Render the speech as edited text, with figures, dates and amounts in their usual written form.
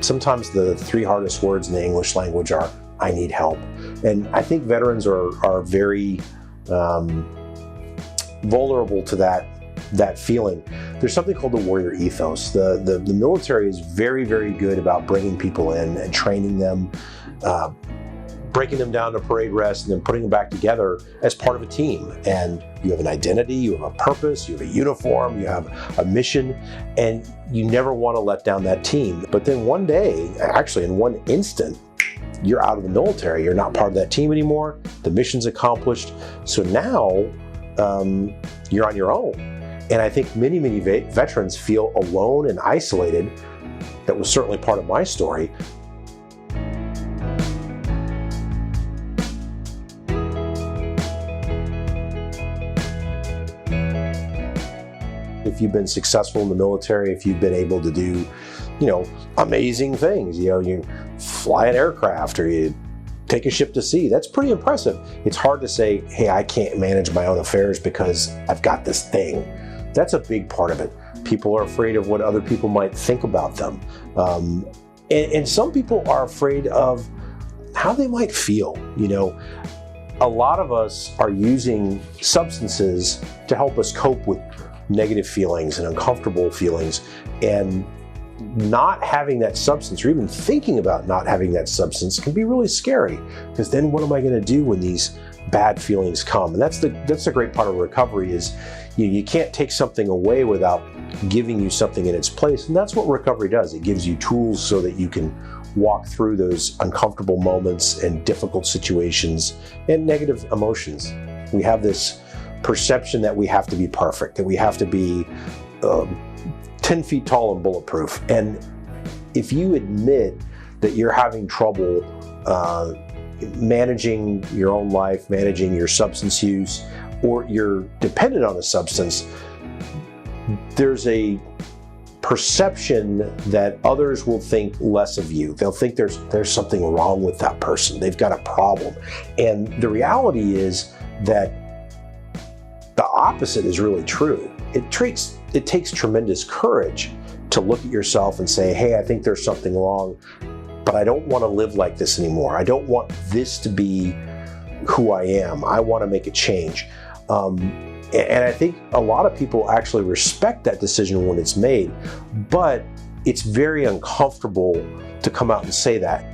sometimes the three hardest words in the English language are, I need help. And I think veterans are very vulnerable to that feeling. There's something called the warrior ethos. The military is very, very good about bringing people in and training them, breaking them down to parade rest, and then putting them back together as part of a team. And you have an identity, you have a purpose, you have a uniform, you have a mission, and you never want to let down that team. But then one day, actually in one instant, you're out of the military. You're not part of that team anymore. The mission's accomplished. So now you're on your own. And I think many, many veterans feel alone and isolated. That was certainly part of my story. If you've been successful in the military, if you've been able to do, amazing things, you fly an aircraft or you take a ship to sea, that's pretty impressive. It's hard to say, hey, I can't manage my own affairs because I've got this thing. That's a big part of it. People are afraid of what other people might think about them. And some people are afraid of how they might feel. A lot of us are using substances to help us cope with negative feelings and uncomfortable feelings, and not having that substance, or even thinking about not having that substance, can be really scary, because then what am I going to do when these bad feelings come? And that's the great part of recovery is you can't take something away without giving you something in its place, and that's what recovery does. It gives you tools so that you can walk through those uncomfortable moments and difficult situations and negative emotions. We have this perception that we have to be perfect, that we have to be 10 feet tall and bulletproof. And if you admit that you're having trouble managing your own life, managing your substance use, or you're dependent on a substance, there's a perception that others will think less of you. They'll think there's something wrong with that person. They've got a problem. And the reality is that the opposite is really true. It takes tremendous courage to look at yourself and say, hey, I think there's something wrong, but I don't want to live like this anymore. I don't want this to be who I am. I want to make a change. And I think a lot of people actually respect that decision when it's made, but it's very uncomfortable to come out and say that.